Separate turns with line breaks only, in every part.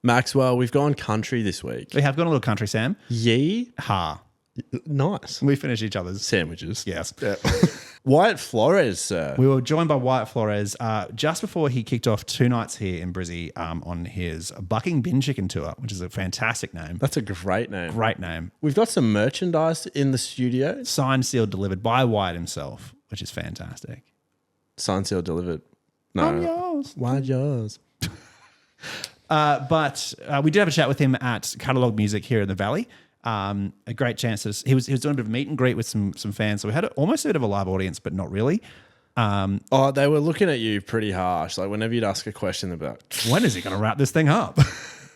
Maxwell, we've gone country this week.
We have gone a little country, Sam.
Yee?
Ha.
Nice.
We finished each other's.
Sandwiches.
Yes.
Yeah. Wyatt Flores, sir.
We were joined by Wyatt Flores just before he kicked off 2 nights here in Brizzy on his Bucking Bin Chicken tour, which is a fantastic name.
That's a great name.
Great name.
We've got some merchandise in the studio.
Signed, sealed, delivered by Wyatt himself, which is fantastic.
Signed, sealed, delivered. No.
I'm yours.
Why yours?
But we did have a chat with him at Catalog Music here in the Valley. A great chance to, he was doing a bit of meet and greet with some fans. So we had almost a bit of a live audience, but not really.
They were looking at you pretty harsh. Like whenever you'd ask a question about,
when is he going to wrap this thing up?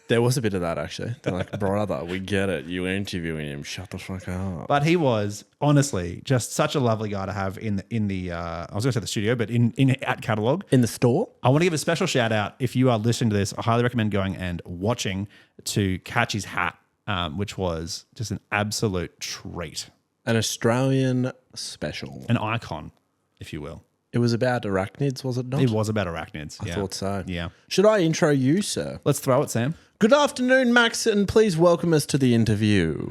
there was a bit of that actually. They're like, brother, we get it. You interviewing him. Shut the fuck up.
But he was honestly just such a lovely guy to have in the I was going to say the studio, but in at Catalog.
In the store?
I want to give a special shout out. If you are listening to this, I highly recommend going and watching to catch his hat, which was just an absolute treat.
An Australian special.
An icon, if you will.
It was about arachnids, was it not?
It was about arachnids.
I thought so.
Yeah.
Should I intro you, sir?
Let's throw it, Sam.
Good afternoon, Max, and please welcome us to the interview.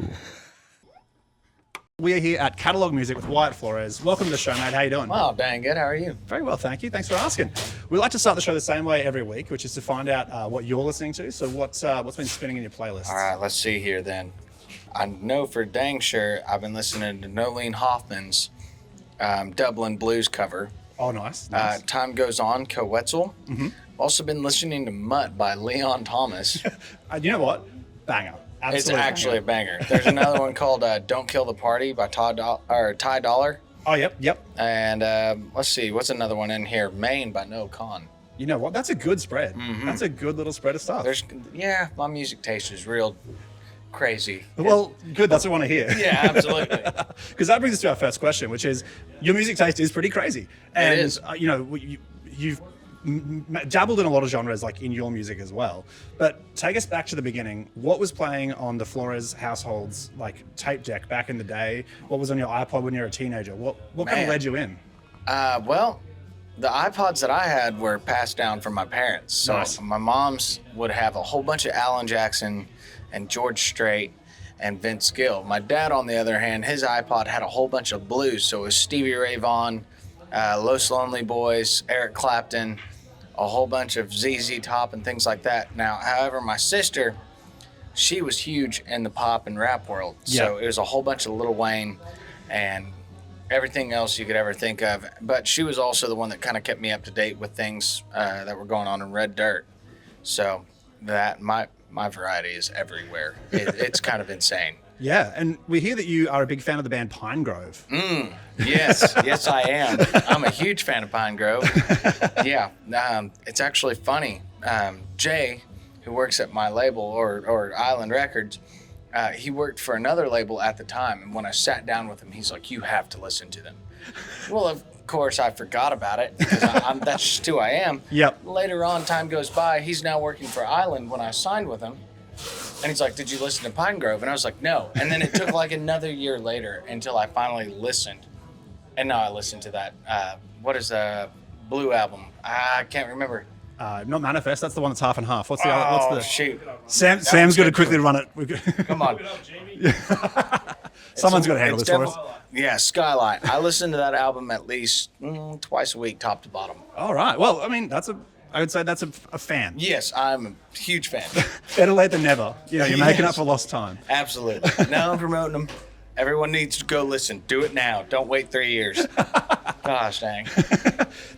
We are here at Catalog Music with Wyatt Flores. Welcome to the show, mate. How you doing?
Wow, dang good. How are you?
Very well, thank you. Thanks for asking. We like to start the show the same way every week, which is to find out what you're listening to. So what's been spinning in your playlist?
All right, let's see here then. I know for dang sure I've been listening to Nolene Hoffman's Dublin Blues cover.
Oh, nice.
Time Goes On, Coetzel. Mm-hmm. Also been listening to Mutt by Leon Thomas.
You know what? Banger. Absolute
It's actually a banger. There's another one called Don't Kill the Party by Ty Dollar.
Oh, yep.
And let's see, what's another one in here? Maine by Noah Khan.
You know what? That's a good spread.
Mm-hmm.
That's a good little spread of stuff.
My music taste is real crazy.
Well, good. That's what I want to hear.
Yeah, absolutely.
Because that brings us to our first question, which is your music taste is pretty crazy. And,
it is.
You've dabbled in a lot of genres like in your music as well. But take us back to the beginning. What was playing on the Flores household's like tape deck back in the day? What was on your iPod when you were a teenager? What kind of led you in?
Well, the iPods that I had were passed down from my parents. So
Nice.
My mom's would have a whole bunch of Alan Jackson and George Strait and Vince Gill. My dad, on the other hand, his iPod had a whole bunch of blues. So it was Stevie Ray Vaughan, Los Lonely Boys, Eric Clapton, a whole bunch of ZZ Top and things like that. Now, however, my sister, she was huge in the pop and rap world. So it was a whole bunch of Lil Wayne and everything else you could ever think of. But she was also the one that kind of kept me up to date with things that were going on in Red Dirt. So that my variety is everywhere. It's kind of insane.
Yeah, and we hear that you are a big fan of the band Pine Grove.
Yes, I am. I'm a huge fan of Pine Grove. Yeah, it's actually funny. Jay, who works at my label or Island Records, he worked for another label at the time, and when I sat down with him, he's like, "You have to listen to them." Well, of course, I forgot about it because that's just who I am.
Yep.
Later on, time goes by. He's now working for Island when I signed with him. And he's like, "Did you listen to Pine Grove?" And I was like, "No." And then it took like another year later until I finally listened. And now I listened to that. What is the Blue album? I can't remember.
Not Manifest. That's the one that's half and half. What's the other? What's the?
Shoot.
Sam's going to quickly run it.
Come on.
Someone's got to handle this for us.
Yeah, Skylight. I listen to that album at least twice a week, top to bottom.
All right. Well, I mean, I would say that's a fan.
Yes, I'm a huge fan.
Better late than never. You're making up for lost time.
Absolutely. Now I'm promoting them. Everyone needs to go listen. Do it now. Don't wait 3 years. Gosh dang.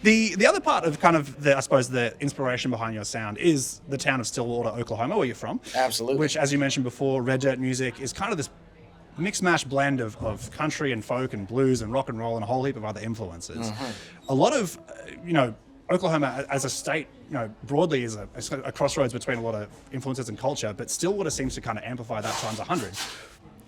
The other part of kind of I suppose the inspiration behind your sound is the town of Stillwater, Oklahoma, where you're from.
Absolutely.
Which, as you mentioned before, Red Dirt music is kind of this mixed mash blend of country and folk and blues and rock and roll and a whole heap of other influences. Mm-hmm. A lot of, Oklahoma as a state, broadly is a crossroads between a lot of influences and culture, but Stillwater seems to kind of amplify that times 100.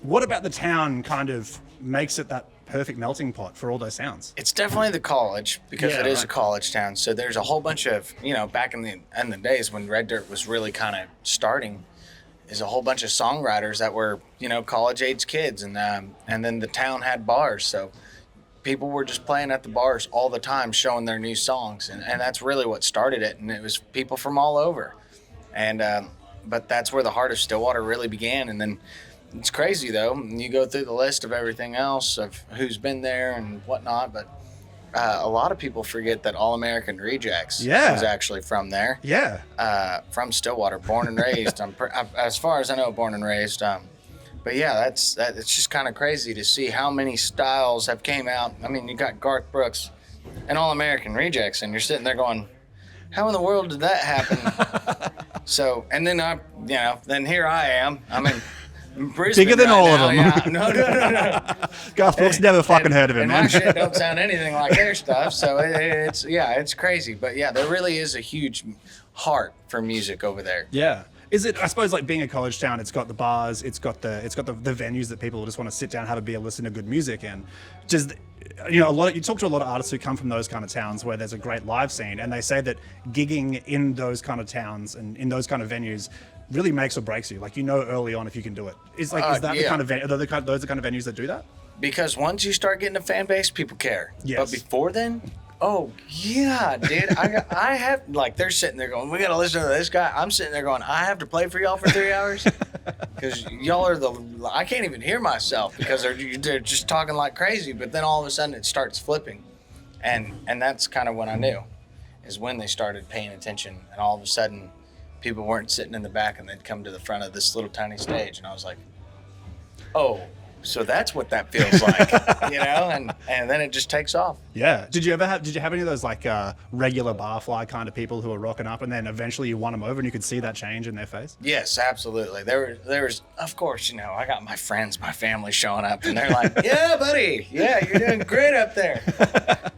What about the town kind of makes it that perfect melting pot for all those sounds?
It's definitely the college because it is a college town. So there's a whole bunch of, back in the days when Red Dirt was really kind of starting, is a whole bunch of songwriters that were, college age kids. And then the town had bars. So people were just playing at the bars all the time, showing their new songs. And that's really what started it. And it was people from all over. And but that's where the heart of Stillwater really began. And then it's crazy though. You go through the list of everything else of who's been there and whatnot, but a lot of people forget that All American Rejects was actually from there.
Yeah.
From Stillwater, born and raised. As far as I know, born and raised. But yeah, it's just kind of crazy to see how many styles have came out. I mean, you got Garth Brooks and All American Rejects, and you're sitting there going, how in the world did that happen? So, and then then here I am. I'm in Brisbane
bigger than
right
all
now.
of them.
Yeah. No.
Garth Brooks never fucking heard of him,
and
man.
my shit don't sound anything like their stuff. So it's crazy. But yeah, there really is a huge heart for music over there.
Yeah. Is it? I suppose like being a college town, it's got the bars, it's got the venues that people just want to sit down, have a beer, listen to good music, and just you talk to a lot of artists who come from those kind of towns where there's a great live scene, and they say that gigging in those kind of towns and in those kind of venues really makes or breaks you. Like early on if you can do it. Is that the kind of those are the kind of venues that do that?
Because once you start getting a fan base, people care.
Yes.
But before then, oh yeah, dude, I have like they're sitting there going, we gotta listen to this guy. I'm sitting there going, I have to play for y'all for 3 hours because y'all are I can't even hear myself because they're just talking like crazy. But then all of a sudden it starts flipping, and that's kind of when I knew, is when they started paying attention, and all of a sudden people weren't sitting in the back and they'd come to the front of this little tiny stage, and I was like, oh. So that's what that feels like, and then it just takes off.
Yeah. Did you have any of those like regular barfly kind of people who are rocking up and then eventually you won them over and you could see that change in their face?
Yes, absolutely. There was, of course, I got my friends, my family showing up and they're like, yeah, buddy. Yeah, you're doing great up there.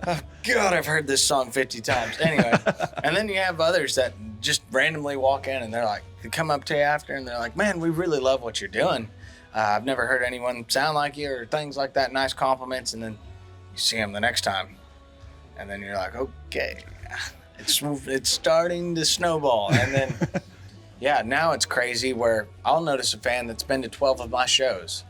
Oh, God, I've heard this song 50 times. Anyway, and then you have others that just randomly walk in and they're like, they come up to you after and they're like, man, we really love what you're doing. I've never heard anyone sound like you or things like that, nice compliments, and then you see them the next time, and then you're like, okay, it's starting to snowball, and then, yeah, now it's crazy where I'll notice a fan that's been to 12 of my shows,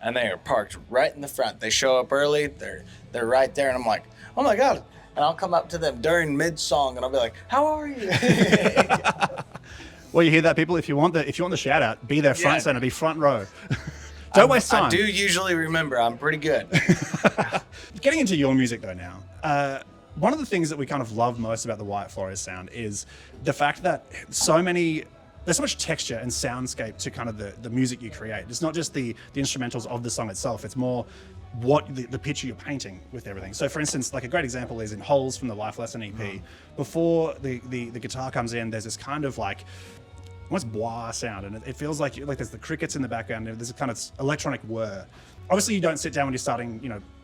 and they are parked right in the front. They show up early, they're right there, and I'm like, oh my God, and I'll come up to them during mid-song, and I'll be like, how are you?
Well, you hear that, people? If you want the shout out, be there front center, be front row. Don't waste time.
I do usually remember. I'm pretty good.
Getting into your music though now, one of the things that we kind of love most about the Wyatt Flores sound is the fact that there's so much texture and soundscape to kind of the music you create. It's not just the instrumentals of the song itself. It's more what the picture you're painting with everything. So for instance, like a great example is in Holes from the Life Lesson EP. Before the guitar comes in, there's this kind of like almost bois sound, and it feels like there's the crickets in the background, and there's a kind of electronic whir. Obviously you don't sit down when you're starting,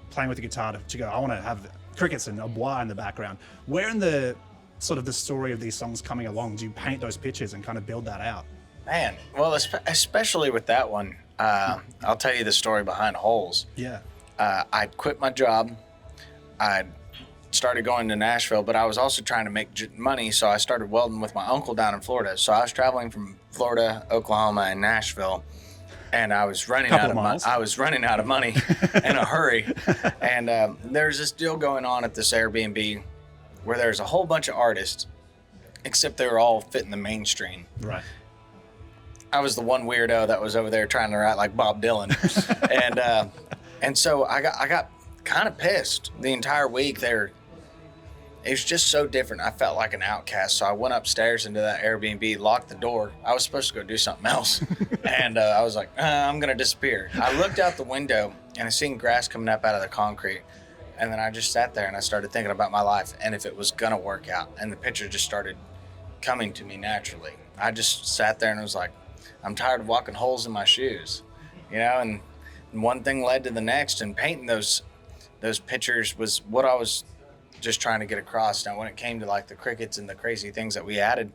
playing with the guitar to go, I want to have crickets and a bois in the background. Where in the sort of the story of these songs coming along do you paint those pictures and kind of build that out?
Man, well, especially with that one, I'll tell you the story behind Holes.
Yeah.
I quit my job. I started going to Nashville, but I was also trying to make money, so I started welding with my uncle down in Florida. So I was traveling from Florida, Oklahoma, and Nashville, and I was running out of money in a hurry. And there's this deal going on at this Airbnb where there's a whole bunch of artists, except they were all fitting the mainstream.
Right.
I was the one weirdo that was over there trying to write like Bob Dylan, and so I got kind of pissed the entire week there. It was just so different. I felt like an outcast. So I went upstairs into that Airbnb, locked the door. I was supposed to go do something else. And I was like, I'm going to disappear. I looked out the window and I seen grass coming up out of the concrete. And then I just sat there and I started thinking about my life and if it was going to work out. And the picture just started coming to me naturally. I just sat there and was like, I'm tired of walking holes in my shoes, and one thing led to the next, and painting those pictures was what I was just trying to get across. Now, when it came to like the crickets and the crazy things that we added,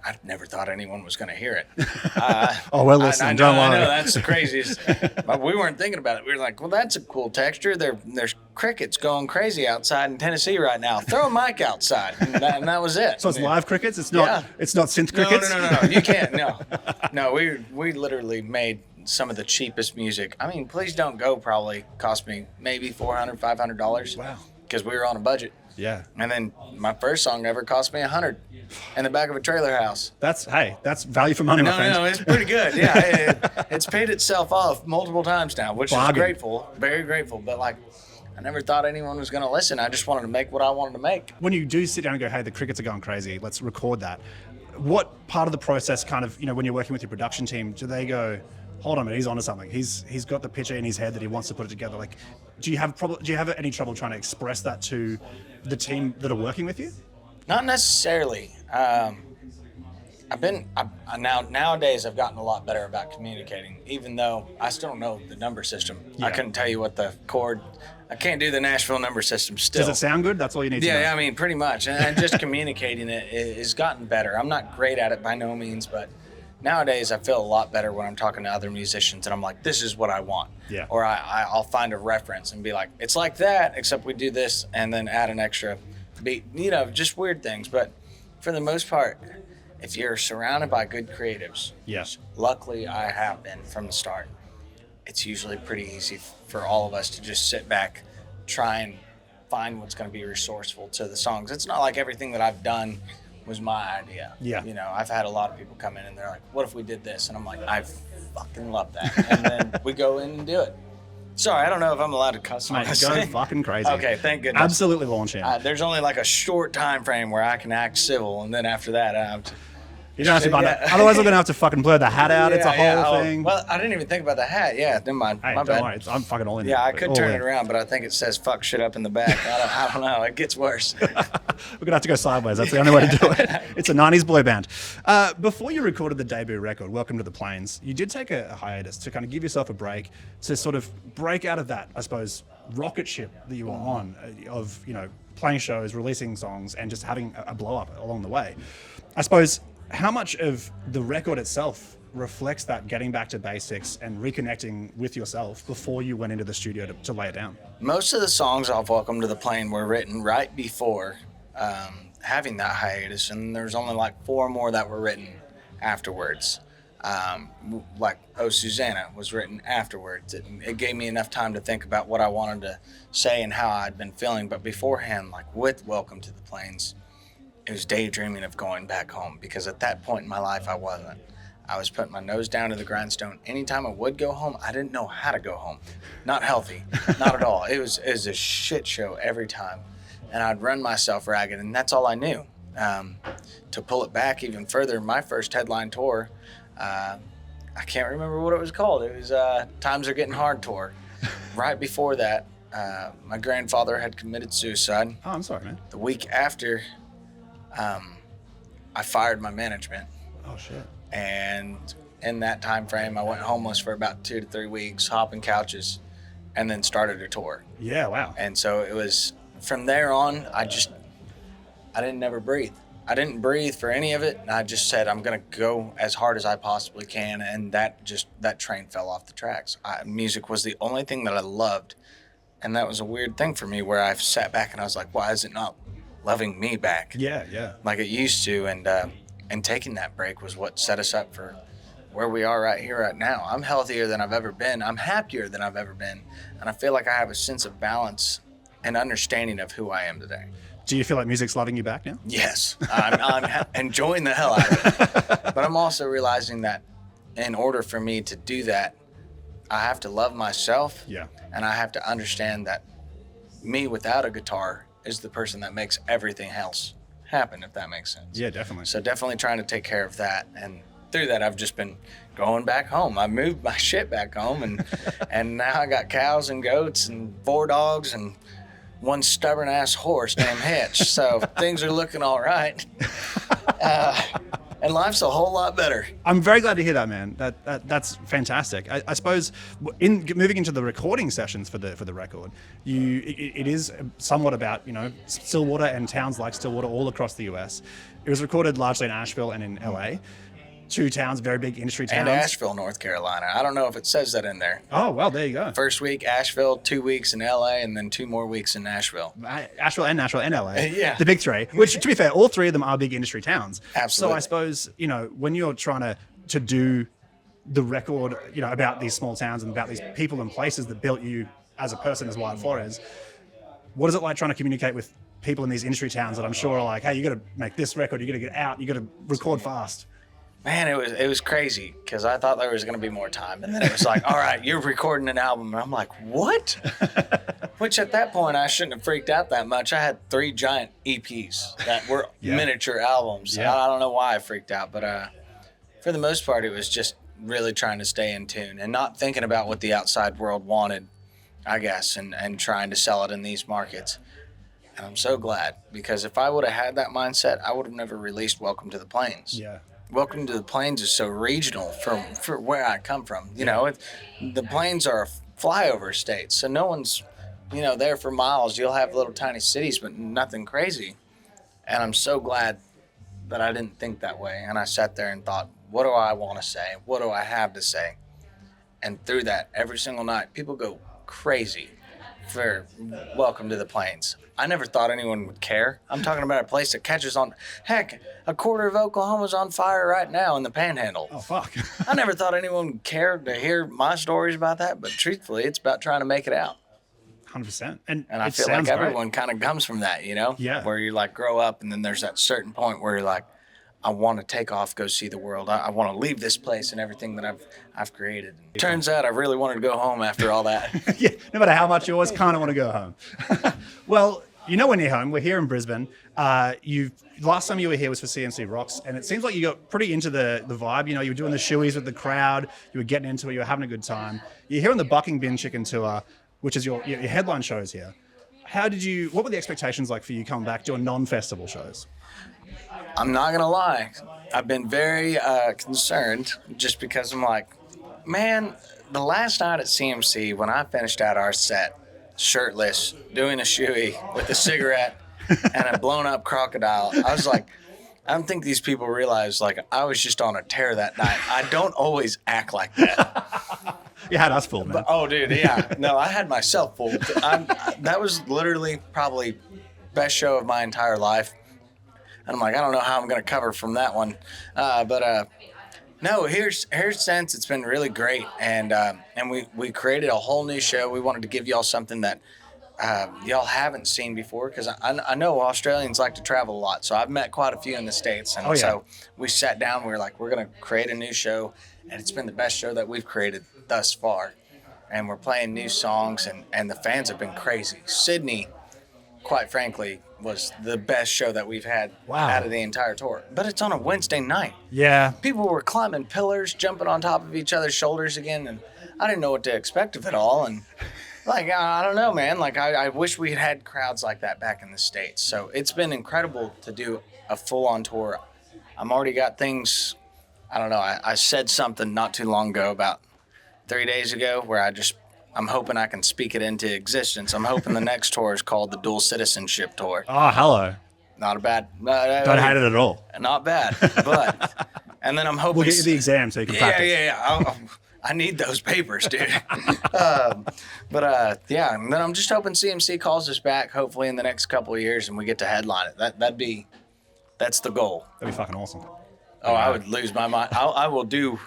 I never thought anyone was going to hear it.
Oh, well, listen, don't worry.
I know, that's the craziest. But we weren't thinking about it. We were like, well, that's a cool texture. There's crickets going crazy outside in Tennessee right now. Throw a mic outside. And that was it.
So it's live crickets? It's not synth crickets?
No. You can't. No, we literally made some of the cheapest music. I mean, Please Don't Go probably cost me maybe $400, $500.
Wow.
Because we were on a budget.
Yeah.
And then my first song ever cost me $100 in the back of a trailer house.
That's value for money, my friend.
No, it's pretty good. Yeah, it's paid itself off multiple times now, which is grateful, very grateful. But like, I never thought anyone was going to listen. I just wanted to make what I wanted to make.
When you do sit down and go, hey, the crickets are going crazy, let's record that. What part of the process kind of, when you're working with your production team, do they go, hold on a minute, he's onto something. He's got the picture in his head that he wants to put it together. Like, do you have any trouble trying to express that to the team that are working with you?
Not necessarily. Nowadays I've gotten a lot better about communicating, even though I still don't know the number system. Yeah. I couldn't tell you what the chord. I can't do the Nashville number system still.
Does it sound good? That's all you need to know.
Yeah, I mean, pretty much. And just communicating it has gotten better. I'm not great at it by no means, but nowadays I feel a lot better when I'm talking to other musicians and I'm like, this is what I want.
Yeah.
Or I'll find a reference and be like, it's like that, except we do this and then add an extra beat, just weird things. But for the most part, if you're surrounded by good creatives,
yes,
luckily I have been from the start, it's usually pretty easy for all of us to just sit back, try and find what's going to be resourceful to the songs. It's not like everything that I've done was my idea.
Yeah.
I've had a lot of people come in and they're like, what if we did this? And I'm like, I fucking love that. And then we go in and do it. Sorry, I don't know if I'm allowed to cuss.
Mate, go fucking crazy.
Okay, thank goodness.
Absolutely launch in.
There's only like a short time frame where I can act civil, and then after that,
you don't have to buy that. Otherwise, we're going to have to fucking blur the hat out. It's a whole thing.
Well, I didn't even think about the hat. Yeah, never mind.
Hey,
My
don't
bad.
worry. I'm fucking all in.
Yeah, I could turn it around, but I think it says fuck shit up in the back. I don't know. It gets worse.
We're going to have to go sideways. That's the only way to do it. It's a 90s boy band. Before you recorded the debut record, Welcome to the Plains, you did take a hiatus to kind of give yourself a break, to sort of break out of that, I suppose, rocket ship that you were on of, playing shows, releasing songs, and just having a blow up along the way. I suppose, how much of the record itself reflects that getting back to basics and reconnecting with yourself before you went into the studio to lay it down?
Most of the songs off Welcome to the Plain were written right before having that hiatus, and there's only like 4 more that were written afterwards. Like Oh Susanna was written afterwards. It gave me enough time to think about what I wanted to say and how I'd been feeling, but beforehand, like with Welcome to the Plains, it was daydreaming of going back home, because at that point in my life I wasn't. I was putting my nose down to the grindstone. Anytime I would go home, I didn't know how to go home. Not healthy, not at all. It was a shit show every time, and I'd run myself ragged, and that's all I knew. To pull it back even further, my first headline tour, I can't remember what it was called. It was Times Are Getting Hard tour. Right before that, my grandfather had committed suicide.
Oh, I'm sorry, man.
The week after, I fired my management.
Oh, shit.
And in that time frame, I went homeless for about 2 to 3 weeks, hopping couches, and then started a tour.
Yeah, wow.
And so it was, from there on, I didn't never breathe. I didn't breathe for any of it. And I just said, I'm going to go as hard as I possibly can. And that train fell off the tracks. Music was the only thing that I loved. And that was a weird thing for me, where I sat back and I was like, why is it not loving me back?
Yeah.
Like it used to. And taking that break was what set us up for where we are right here, right now. I'm healthier than I've ever been. I'm happier than I've ever been. And I feel like I have a sense of balance and understanding of who I am today.
Do you feel like music's loving you back now?
Yes, I'm enjoying the hell out of it. But I'm also realizing that in order for me to do that, I have to love myself.
Yeah.
And I have to understand that me without a guitar is the person that makes everything else happen, if that makes sense.
Yeah, definitely.
So definitely trying to take care of that. And through that, I've just been going back home. I moved my shit back home, and now I got cows and goats and 4 dogs and 1 stubborn ass horse named Hitch. So things are looking all right. And life's a whole lot better.
I'm very glad to hear that, man. That's fantastic. I suppose in moving into the recording sessions for the record, it is somewhat about Stillwater and towns like Stillwater all across the US. It was recorded largely in Asheville and in LA. 2 towns, very big industry towns.
And Asheville, North Carolina. I don't know if it says that in there.
Oh, well, there you go.
First week, Asheville, 2 weeks in LA, and then 2 more weeks in Nashville.
Asheville and Nashville and LA.
Yeah.
The big 3, which, to be fair, all 3 of them are big industry towns.
Absolutely.
So I suppose, when you're trying to do the record, about these small towns and about these people and places that built you as a person, as Wyatt Flores, What is it like trying to communicate with people in these industry towns that I'm sure are like, hey, you got to make this record, you got to get out, you got to record fast?
Man, it was crazy because I thought there was going to be more time. And then it was like, all right, you're recording an album. And I'm like, what? Which at that point, I shouldn't have freaked out that much. I had 3 giant EPs that were miniature albums.
Yeah.
I don't know why I freaked out, but for the most part, it was just really trying to stay in tune and not thinking about what the outside world wanted, I guess, and trying to sell it in these markets. And I'm so glad, because if I would have had that mindset, I would have never released Welcome to the Plains.
Yeah.
Welcome to the Plains is so regional for where I come from. You know, the Plains are a flyover state, so no one's, you know, there for miles. You'll have little tiny cities, but nothing crazy. And I'm so glad that I didn't think that way. And I sat there and thought, what do I want to say? What do I have to say? And through that, every single night, people go crazy for Welcome to the Plains. I never thought anyone would care. I'm talking about a place that catches on. Heck, a quarter of Oklahoma's on fire right now in the Panhandle.
Oh, fuck.
I never thought anyone would care to hear my stories about that, but truthfully, it's about trying to make it out.
100%. And
I feel like everyone kind of comes from that, you know?
Yeah.
Where you like grow up and then there's that certain point where you're like, I want to take off, go see the world. I want to leave this place and everything that I've created. Turns out I really wanted to go home after all that.
Yeah, no matter how much you always kind of want to go home. Well, you know when you're home. We're here in Brisbane. Last time you were here was for CMC Rocks, and it seems like you got pretty into the vibe. You know, you were doing the shoeies with the crowd. You were getting into it. You were having a good time. You're here on the Bucking Bin Chicken Tour, which is your headline shows here. What were the expectations like for you coming back doing non-festival shows?
I'm not going to lie. I've been very concerned just because I'm like, man, the last night at CMC when I finished out our set, shirtless, doing a shoey with a cigarette and a blown up crocodile, I was like, I don't think these people realize, like, I was just on a tear that night. I don't always act like that.
You had us fooled, man.
But, oh, dude, yeah. No, I had myself fooled. That was literally probably best show of my entire life. And I'm like, I don't know how I'm going to cover from that one. No, here's since it's been really great. And we created a whole new show. We wanted to give y'all something that y'all haven't seen before, because I know Australians like to travel a lot. So I've met quite a few in the States. And so we sat down. We were like, we're going to create a new show. And it's been the best show that we've created thus far. And we're playing new songs, and the fans have been crazy. Sydney, quite frankly, was the best show that we've had out of the entire tour. But it's on a Wednesday night.
Yeah.
People were climbing pillars, jumping on top of each other's shoulders again, and I didn't know what to expect of it all. And, like, I don't know, man. Like, I wish we had crowds like that back in the States. So it's been incredible to do a full-on tour. I'm already got things, I don't know, I said something not too long ago, about 3 days ago, where I'm hoping I can speak it into existence. I'm hoping the next tour is called the Dual Citizenship Tour.
Oh, hello.
Not a bad.
Don't hate it at all.
Not bad, but and then I'm hoping
we'll get you the exam so you can practice.
Yeah. I need those papers, dude. But and then I'm just hoping CMC calls us back, hopefully in the next couple of years, and we get to headline it. That's the goal.
That'd be fucking awesome.
Oh, I would lose my mind. I will do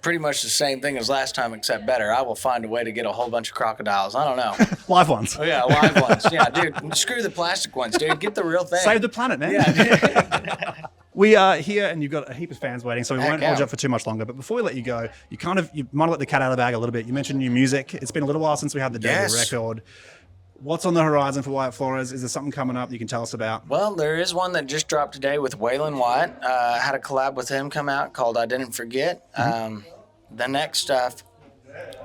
pretty much the same thing as last time, except better. I will find a way to get a whole bunch of crocodiles. I don't know.
Live ones.
Oh, yeah, live ones. Yeah, dude, screw the plastic ones, dude. Get the real thing.
Save the planet, man.
Yeah.
We are here, and you've got a heap of fans waiting, so we won't hold you up for too much longer. But before we let you go, you might let the cat out of the bag a little bit. You mentioned new music. It's been a little while since we had the debut record. What's on the horizon for Wyatt Flores? Is there something coming up you can tell us about?
Well, there is one that just dropped today with Waylon Wyatt. Had a collab with him come out called I Didn't Forget. The next stuff,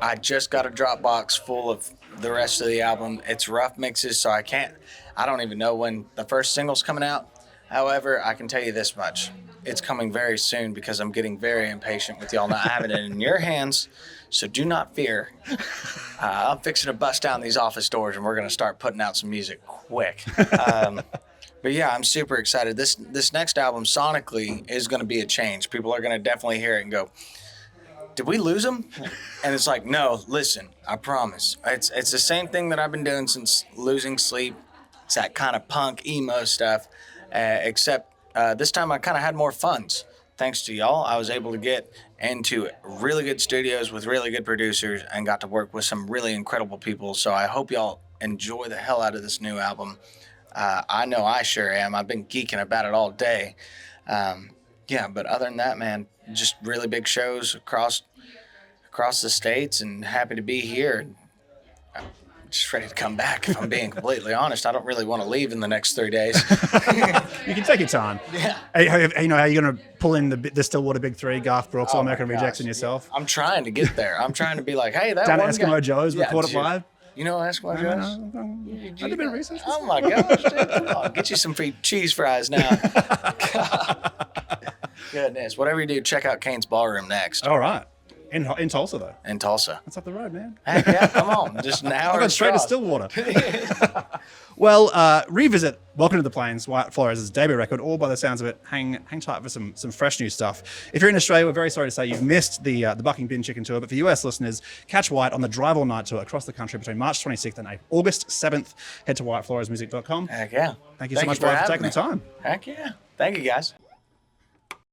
I just got a Dropbox full of the rest of the album. It's rough mixes, so I don't even know when the first single's coming out. However, I can tell you this much. It's coming very soon, because I'm getting very impatient with y'all not having it in your hands. So do not fear. I'm fixing to bust down these office doors, and we're going to start putting out some music quick. But yeah, I'm super excited. This next album, sonically, is going to be a change. People are going to definitely hear it and go, did we lose him? And it's like, no, listen, I promise. It's the same thing that I've been doing since Losing Sleep. It's that kind of punk, emo stuff, except this time I kind of had more funds. Thanks to y'all, I was able to get into really good studios with really good producers and got to work with some really incredible people. So I hope y'all enjoy the hell out of this new album. I know I sure am. I've been geeking about it all day. Yeah, but other than that, man, just really big shows across the states, and happy to be here. I'm just ready to come back, if I'm being completely honest. I don't really want to leave in the next 3 days.
You can take your time.
Yeah.
Hey, you know, are you going to pull in the Stillwater Big Three, Garth Brooks, All American
my
Rejects,
gosh,
and yourself?
I'm trying to get there. I'm trying to be like, hey, that
Down
one
at Eskimo
guy.
Joe's, record it
dude.
live?
You know Eskimo Joe's?
I did a bit of research.
Oh my gosh, dude. Come on, get you some free cheese fries now. Goodness. Whatever you do, check out Kane's Ballroom next.
All right. In Tulsa, though.
In Tulsa.
That's up the road, man.
Heck yeah, come on. Just an hour.
I got straight to
across.
Stillwater. Well, revisit Welcome to the Plains, Wyatt Flores' debut record, all by the sounds of it. Hang tight for some fresh new stuff. If you're in Australia, we're very sorry to say you've missed the Bucking Bin Chicken Tour, but for US listeners, catch Wyatt on the Drive All Night Tour across the country between March 26th and August 7th. Head to WyattFloresMusic.com.
Heck yeah.
Thank you so much, Wyatt, for taking the time.
Heck yeah. Thank you, guys.